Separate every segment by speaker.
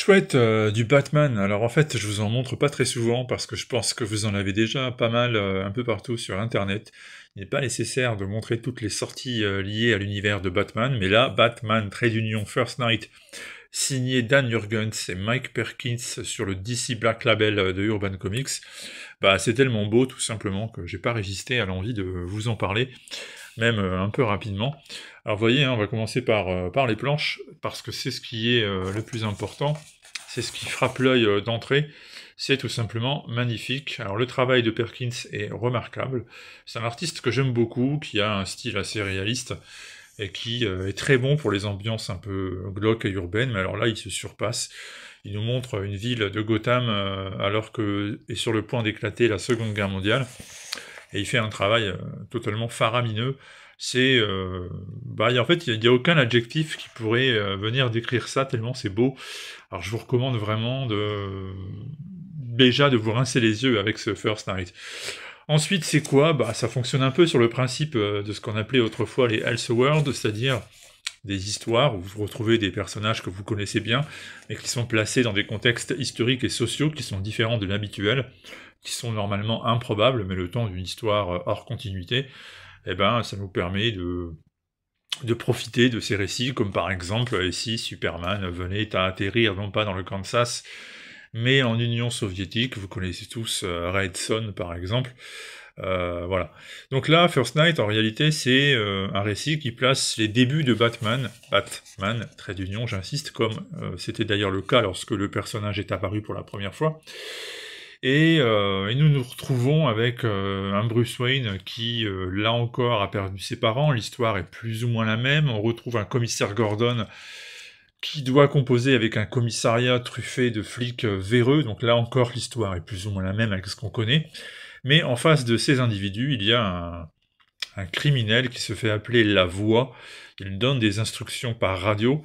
Speaker 1: Chouette, du Batman. Alors en fait, je vous en montre pas très souvent parce que je pense que vous en avez déjà pas mal un peu partout sur Internet. Il n'est pas nécessaire de montrer toutes les sorties liées à l'univers de Batman, mais là, Batman, trait d'union, First Night, signé Dan Jurgens et Mike Perkins sur le DC Black Label de Urban Comics, bah c'est tellement beau tout simplement que j'ai pas résisté à l'envie de vous en parler, même un peu rapidement. Alors vous voyez, hein, on va commencer par les planches, parce que c'est ce qui est le plus important, c'est ce qui frappe l'œil d'entrée, c'est tout simplement magnifique. Alors le travail de Perkins est remarquable, c'est un artiste que j'aime beaucoup, qui a un style assez réaliste, et qui est très bon pour les ambiances un peu glauques et urbaines, mais alors là il se surpasse. Il nous montre une ville de Gotham alors que est sur le point d'éclater la Seconde Guerre mondiale, et il fait un travail totalement faramineux. C'est, en fait, il y a aucun adjectif qui pourrait venir décrire ça, tellement c'est beau. Alors je vous recommande vraiment déjà de vous rincer les yeux avec ce First Night. Ensuite, c'est quoi? Bah, ça fonctionne un peu sur le principe de ce qu'on appelait autrefois les Elseworlds, c'est-à-dire des histoires où vous retrouvez des personnages que vous connaissez bien, mais qui sont placés dans des contextes historiques et sociaux qui sont différents de l'habituel, qui sont normalement improbables, mais le temps d'une histoire hors continuité, eh ben, ça nous permet de profiter de ces récits, comme par exemple, ici, Superman venait à atterrir non pas dans le Kansas, mais en Union soviétique. Vous connaissez tous Red Son, par exemple. Voilà. Donc là, First Night, en réalité, c'est un récit qui place les débuts de Batman, trait d'union, j'insiste, comme c'était d'ailleurs le cas lorsque le personnage est apparu pour la première fois. Et nous nous retrouvons avec un Bruce Wayne qui, là encore, a perdu ses parents. L'histoire est plus ou moins la même. On retrouve un commissaire Gordon qui doit composer avec un commissariat truffé de flics véreux. Donc là encore, l'histoire est plus ou moins la même avec ce qu'on connaît. Mais en face de ces individus, il y a un criminel qui se fait appeler La Voix. Il donne des instructions par radio,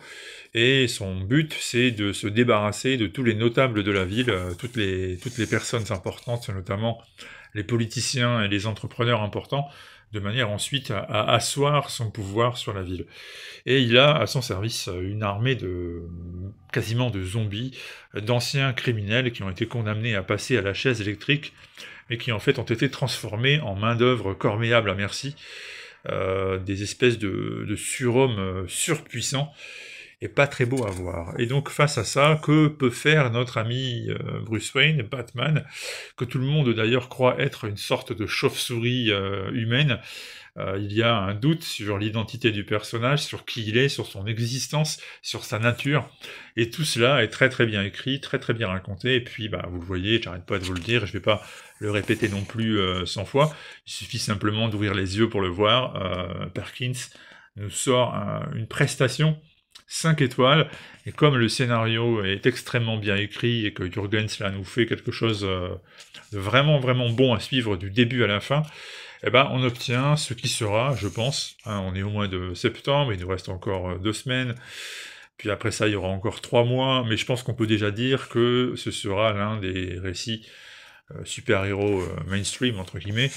Speaker 1: et son but, c'est de se débarrasser de tous les notables de la ville, toutes les personnes importantes, notamment les politiciens et les entrepreneurs importants, de manière ensuite à asseoir son pouvoir sur la ville. Et il a à son service une armée quasiment de zombies, d'anciens criminels qui ont été condamnés à passer à la chaise électrique, mais qui en fait ont été transformés en main-d'œuvre corvéable à merci, des espèces de surhommes surpuissants, et pas très beau à voir. Et donc face à ça, que peut faire notre ami Bruce Wayne, Batman, que tout le monde d'ailleurs croit être une sorte de chauve-souris humaine? Il y a un doute sur l'identité du personnage, sur qui il est, sur son existence, sur sa nature, et tout cela est très très bien écrit, très très bien raconté, et puis bah, vous le voyez, j'arrête pas de vous le dire, je vais pas le répéter non plus 100 fois, il suffit simplement d'ouvrir les yeux pour le voir. Perkins nous sort une prestation 5 étoiles, et comme le scénario est extrêmement bien écrit, et que Jurgens là nous fait quelque chose de vraiment vraiment bon à suivre du début à la fin, eh ben on obtient ce qui sera, je pense, hein, on est au mois de septembre, il nous reste encore 2 semaines, puis après ça il y aura encore 3 mois, mais je pense qu'on peut déjà dire que ce sera l'un des récits super-héros mainstream, entre guillemets.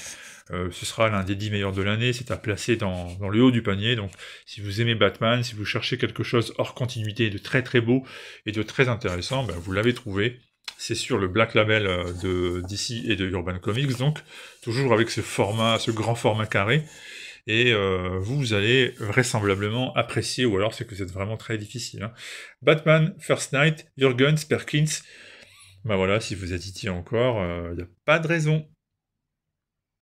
Speaker 1: Ce sera l'un des 10 meilleurs de l'année, c'est à placer dans le haut du panier, donc si vous aimez Batman, si vous cherchez quelque chose hors continuité, de très très beau et de très intéressant, ben, vous l'avez trouvé. C'est sur le Black Label de DC et de Urban Comics, donc toujours avec ce format, ce grand format carré, et vous allez vraisemblablement apprécier, ou alors c'est que c'est vraiment très difficile. Hein. Batman, First Night, Jurgens, Perkins, ben voilà, si vous êtes ici encore, il n'y a pas de raison.